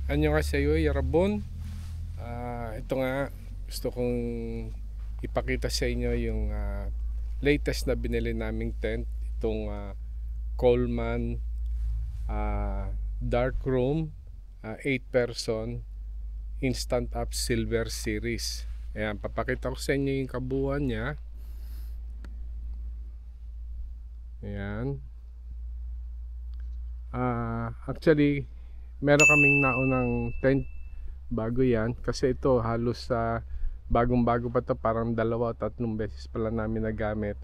Annyeonghaseyo, Yarabon. Ito nga, gusto kong ipakita sa inyo yung latest na binili naming tent. Itong Coleman Dark Room 8 person Instant Up Silver Series. Ayan, papakita ko sa inyo yung kabuuan niya. Ayan. Actually, meron kaming naunang tent bago yan, kasi ito halos bagong bago pa to, parang 2 o 3 beses pala namin nagamit.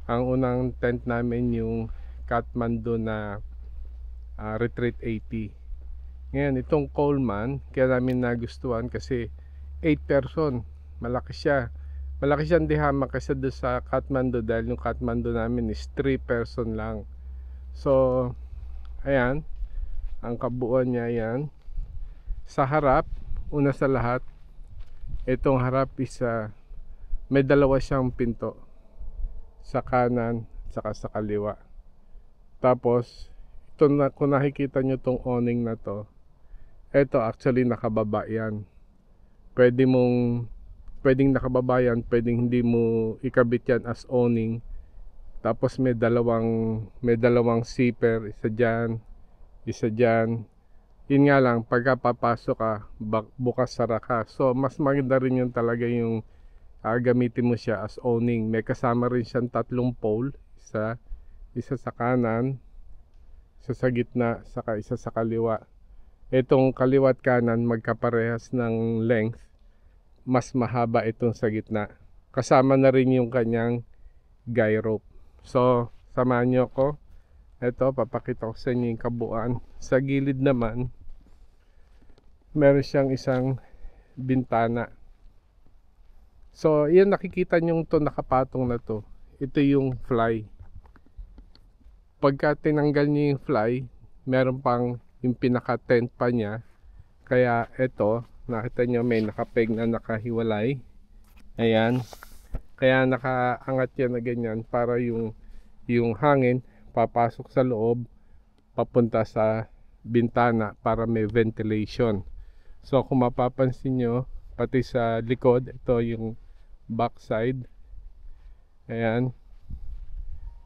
Ang unang tent namin yung Kathmandu na Retreat 80. Ngayon itong Coleman, kaya namin nagustuhan kasi 8 person, malaki siyang dihama kasi doon sa Kathmandu, dahil yung Kathmandu namin is 3 person lang. So ayan ang kabuuan niya. Yan sa harap, una sa lahat, itong harap is may dalawa siyang pinto, sa kanan at saka sa kaliwa. Tapos ito na, kung nakikita nyo tong awning na to, ito actually nakababa yan. Pwedeng nakababa yan, pwedeng hindi mo ikabit yan as awning. Tapos may dalawang zipper, isa dyan. Yun nga lang, pagka papasok ka, bukas sara ka. So mas maganda rin yun talaga, yung gamitin mo siya as awning. May kasama rin siyang 3 pole, isa sa kanan, isa sa gitna, saka isa sa kaliwa. Itong kaliwa at kanan magkaparehas ng length, mas mahaba itong sa gitna. Kasama na rin yung kanyang guy rope. So samahan nyo ko. Ito, papakita ko sa inyo yung kabuuan. Sa gilid naman, meron siyang isang bintana. So yan, nakikita nyo to nakapatong na to. Ito yung fly. Pagka tinanggal nyo yung fly, meron pang yung pinaka tent pa niya. Kaya ito, nakita nyo may nakapeg na nakahiwalay. Ayan. Kaya nakaangat yan na ganyan para yung hangin papasok sa loob, papunta sa bintana para may ventilation. So kung mapapansin nyo, pati sa likod, ito yung back side. Ayan.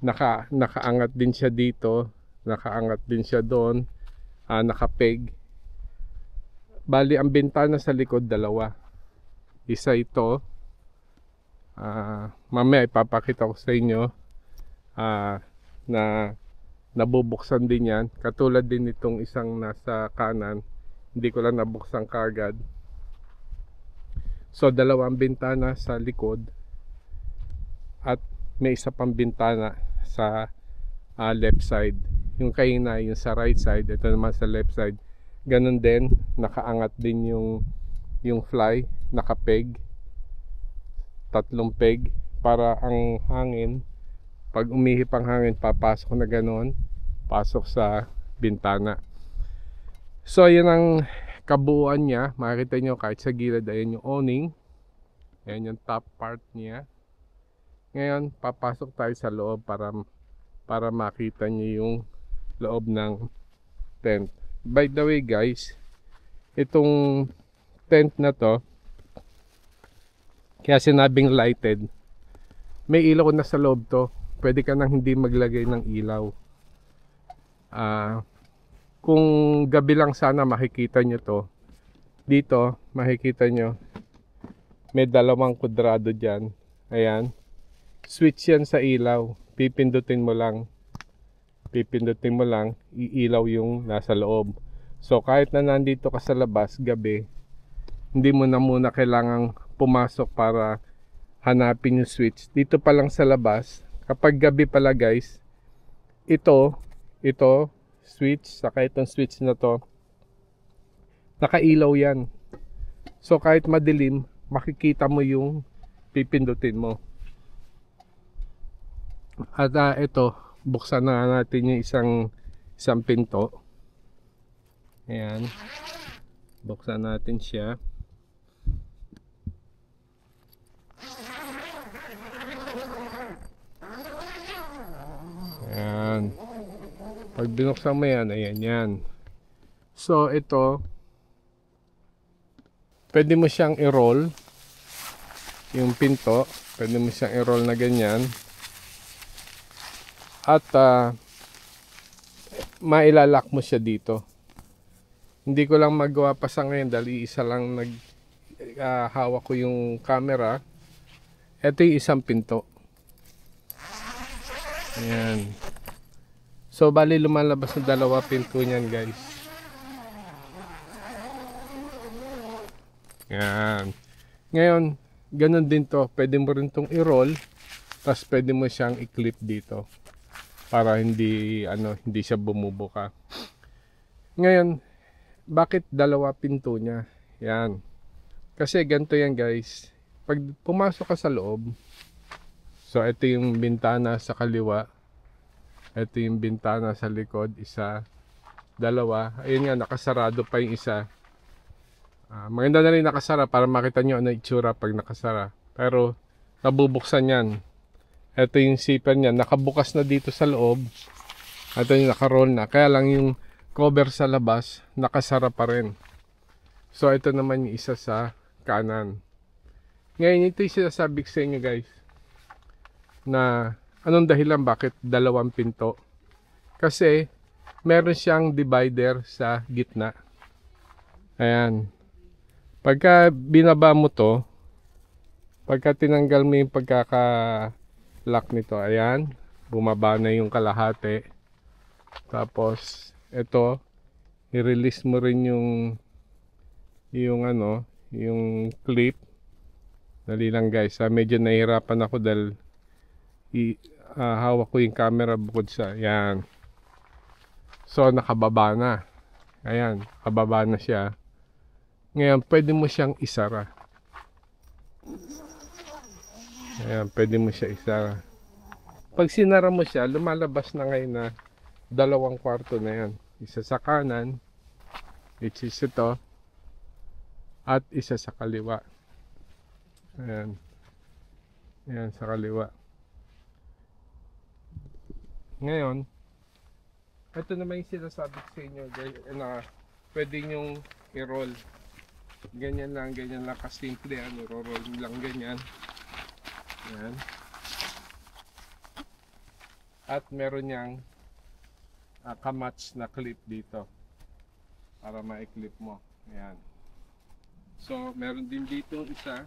Nakaangat din siya dito, nakaangat din siya doon, nakapeg. Bali ang bintana sa likod dalawa. Isa ito, mamaya ipapakita ko sa inyo, na nabubuksan din yan, katulad din itong isang nasa kanan, hindi ko lang nabuksan kagad. So dalawang bintana sa likod at may isa pang bintana sa left side. Yung kaina yung sa right side, ito naman sa left side. Ganun din, nakaangat din yung fly, nakapeg, 3 peg para ang hangin, pag umihip ang hangin, papasok na ganoon, pasok sa bintana. So yan ang kabuuan niya. Makikita nyo kahit sa gilid, ayan yung awning, ayan yung top part niya. Ngayon papasok tayo sa loob para makita nyo yung loob ng tent. By the way guys, itong tent na to, kaya sinabing lighted, may ilaw na sa loob to. Pwede ka nang hindi maglagay ng ilaw. Kung gabi lang sana makikita nyo to. Dito makikita nyo may 2 kwadrado dyan. Ayan, switch yan sa ilaw. Pipindutin mo lang, iilaw yung nasa loob. So kahit na nandito ka sa labas gabi, hindi mo na muna kailangang pumasok para hanapin yung switch. Dito pa lang sa labas, kapag gabi pala guys, ito switch, saka itong switch na to, nakailaw yan. So kahit madilim, makikita mo yung pipindutin mo. At ito, buksan na natin yung isang pinto. Ayan, buksan natin siya. Ayan. Pag binuksan mo yan, ayan yan. So ito, pwede mo siyang i-roll. Yung pinto, pwede mo siyang i-roll na ganyan. At mailalak mo siya dito. Hindi ko lang magawa pa sa ngayon dahil isa lang hawak ko yung camera. Ito yung isang pinto. Ayan. So bali lumalabas ng dalawa pinto niyan, guys. Ayan. Ngayon, ganun din to. Pwede mo rin tong i-roll. Tapos pwede mo siyang i-clip dito. Para hindi siya bumubuka. Ngayon, bakit dalawa pinto niya? Yan. Kasi ganito yan, guys. Pag pumasok ka sa loob, so ito yung bintana sa kaliwa. Ito yung bintana sa likod, isa, dalawa. Ayun nga, nakasarado pa yung isa. Maganda na rin nakasara para makita nyo ano itsura pag nakasara. Pero nabubuksan yan. Ito yung zipper niya, nakabukas na dito sa loob. Ito yung nakaroll na. Kaya lang yung cover sa labas, nakasara pa rin. So ito naman yung isa sa kanan. Ngayon ito yung sinasabi ko sa inyo, guys, na anong dahilan bakit dalawang pinto. Kasi meron siyang divider sa gitna. Ayan. Pagka binaba mo to, pagka tinanggal mo yung pagkaka-lock nito, ayan, bumaba na yung kalahati. Tapos ito, i-release mo rin yung clip. Dali lang, guys, medyo nahihirapan ako dahil hawak ko yung camera bukod sa, ayan. So nakababa na. Ayan, kababa na siya. Ngayon, pwede mo siyang isara. Ayan, pwede mo siya isara. Pag sinara mo siya, lumalabas na ngayon na dalawang kwarto na yan. Isa sa kanan, which is ito, at isa sa kaliwa. Ayan. Ayan, sa kaliwa. Ngayon, ito naman yung sinasabi ko sa inyo, guys, na pwede nyong i-roll. Ganyan lang kasimple. Roll lang ganyan. Ayan. At meron niyang kamatch na clip dito para ma-clip mo. Ayan. So meron din dito isa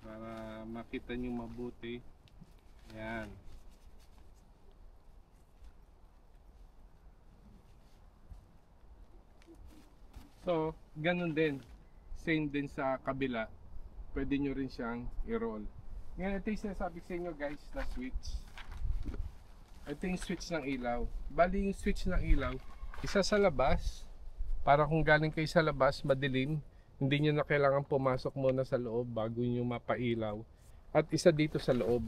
para makita nyo mabuti. Ayan. So ganun din, same din sa kabila, pwede nyo rin siyang i-roll. Ngayon ito yung sinasabi sa inyo, guys, na switch. Ito yung switch ng ilaw. Bali yung switch ng ilaw, isa sa labas, para kung galing kayo sa labas, madilim, hindi nyo na kailangan pumasok muna sa loob bago nyo mapailaw. At isa dito sa loob.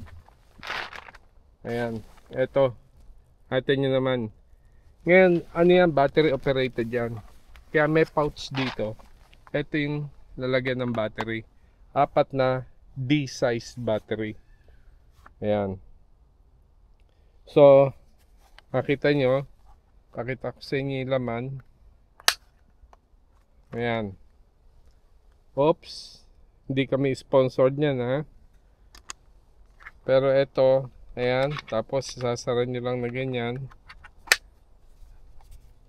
Ayan, ito, atin nyo naman. Ngayon, ano yan, battery operated yan. Kaya may pouch dito. Ito yung lalagyan ng battery. 4 na D-size battery. Ayan. So, makita nyo. Pakita ko sa inyo yung laman. Ayan. Oops. Hindi kami sponsored niyan, ha. Pero ito, ayan. Tapos sasara nyo lang na ganyan.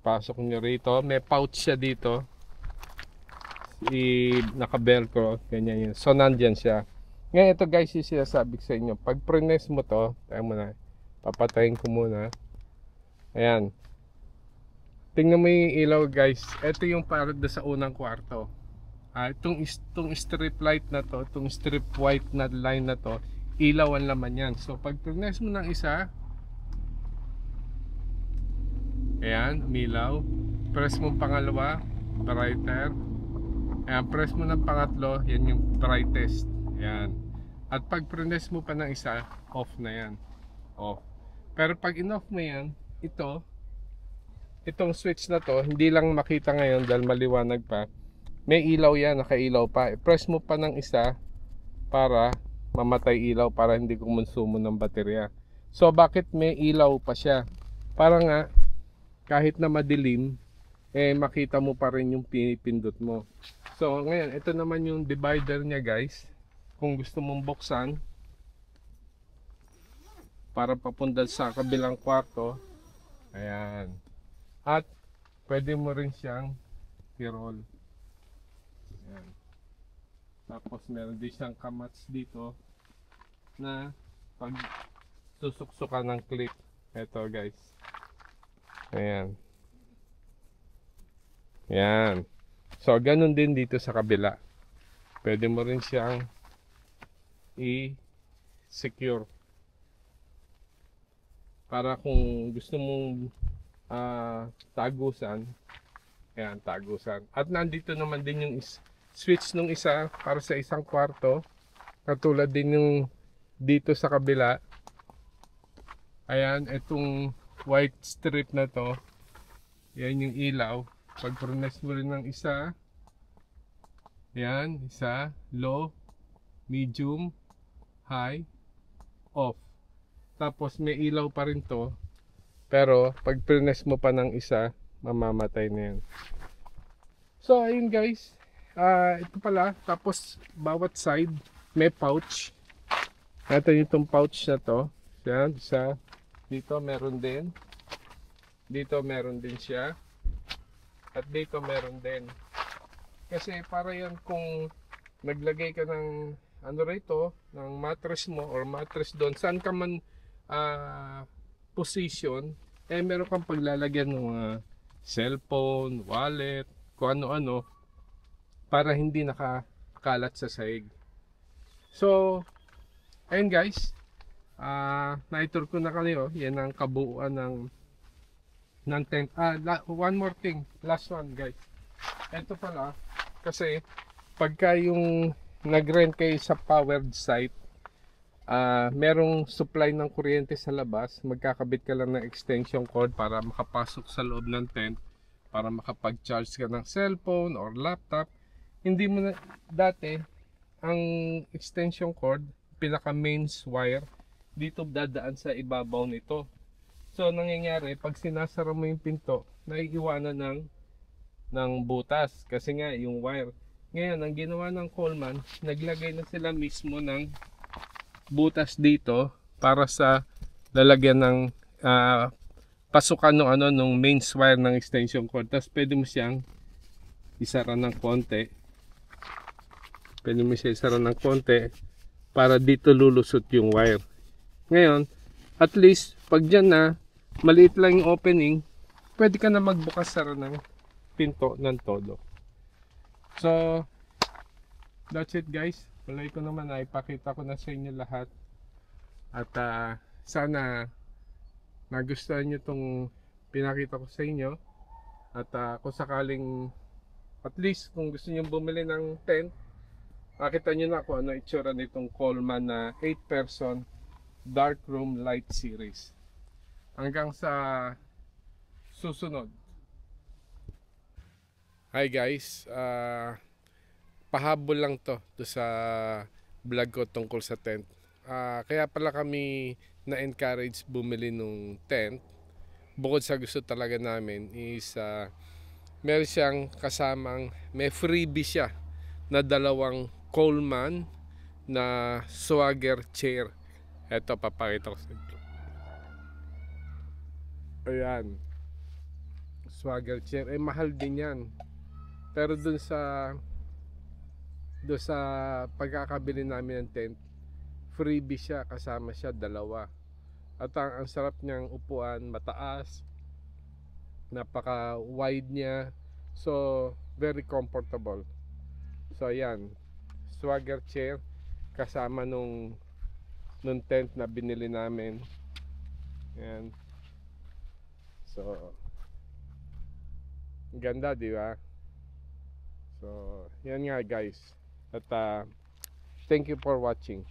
Pasok nyo rito, may pouch siya dito, naka-velcro, ganyan yun. So nandyan siya. Ngayon ito, guys, yung sinasabi ko sa inyo, pag press mo to, tayo muna, papatayin ko muna. Ayan, tingnan mo yung ilaw, guys. Ito yung para sa unang kwarto. Itong strip light na to, itong strip white na line na to, ilaw ang laman yan. So pag press mo ng isa, ayan, umilaw. Press mo pangalawa, brighter. Ayan, press mo ng pangatlo, yan yung brightest. Ayan. At pag press mo pa ng isa, off na yan. Off. Pero pag in-off mo yan, itong switch na to, hindi lang makita ngayon dahil maliwanag pa. May ilaw yan, nakailaw pa. Press mo pa ng isa para mamatay ilaw, para hindi kumonsumo ng baterya. So bakit may ilaw pa siya? Para nga kahit na madilim, makita mo pa rin yung pinipindot mo. So ngayon, ito naman yung divider niya guys. Kung gusto mong buksan para papunta sa kabilang kwarto, ayan. At pwede mo rin siyang i-roll. Ayan. Tapos meron din siyang kamats dito na pag susuksukan ng clip. Ito guys. Ayan. Ayan. So ganun din dito sa kabila. Pwede mo rin siyang i-secure. Para kung gusto mong tagusan, ayan, tagusan. At nandito naman din yung switch nung isa para sa isang kwarto. Katulad din yung dito sa kabila. Ayan, itong white strip na to. Yan yung ilaw. Pag prunes mo rin ng isa, ayan, isa, low, medium, high, off. Tapos may ilaw pa rin to. Pero pag prunes mo pa ng isa, mamamatay na yan. So ayun guys, ito pala. Tapos bawat side may pouch. Ito yung pouch na to. Yan, isa. Dito meron din. Dito meron din siya. At dito meron din. Kasi para yan kung naglagay ka ng ano rito, ng mattress mo or mattress doon, saan ka man position, eh meron kang paglalagyan ng mga cellphone, wallet, kung ano-ano para hindi nakakalat sa sahig. So ayun guys, na-tour ko na kayo. Yan ang kabuuan ng tent. One more thing, last one guys. Ito pala, kasi pagka yung nag-rent kayo sa powered site, merong supply ng kuryente sa labas, magkakabit ka lang ng extension cord para makapasok sa loob ng tent, para makapag-charge ka ng cellphone or laptop. Hindi mo na, dati, ang extension cord, pinaka mains wire, dito dadaan sa ibabaw nito. So, nangyayari, pag sinasara mo yung pinto, naiiwanan ng butas, kasi nga, yung wire. Ngayon, ang ginawa ng Coleman, naglagay na sila mismo ng butas dito para sa lalagyan ng pasukan ng mains wire ng extension cord. Tapos pwede mo siyang isara ng konti. Pwede mo siya isara ng konti para dito lulusot yung wire. Ngayon, at least pag dyan na maliit lang yung opening, pwede ka na magbukas-sara ng pinto ng todo. So that's it guys. Tuloy ko naman ay ipakita ko na sa inyo lahat. At sana nagustuhan nyo itong pinakita ko sa inyo. At kung sakaling, at least kung gusto nyo bumili ng tent, makita nyo na kung ano itsura nitong Coleman na 8-person dark room light series. Hanggang sa susunod. Hi guys, pahabol lang to sa vlog ko tungkol sa tent. Kaya pala kami na-encourage bumili nung tent. Bukod sa gusto talaga namin is meron siyang kasamang, may freebie siya na 2 Coleman na swagger chair. Eto, papakita ko sa inyo. Ayan, swagger chair. Eh mahal din yan. Pero dun sa pagkakabili namin ng tent, freebie siya, kasama siya 2. At ang sarap niyang upuan, mataas, napaka wide niya, so very comfortable. So ayan, swagger chair kasama nung tent na binili namin. Ayan. So ganda, di ba? So yan nga guys. At thank you for watching.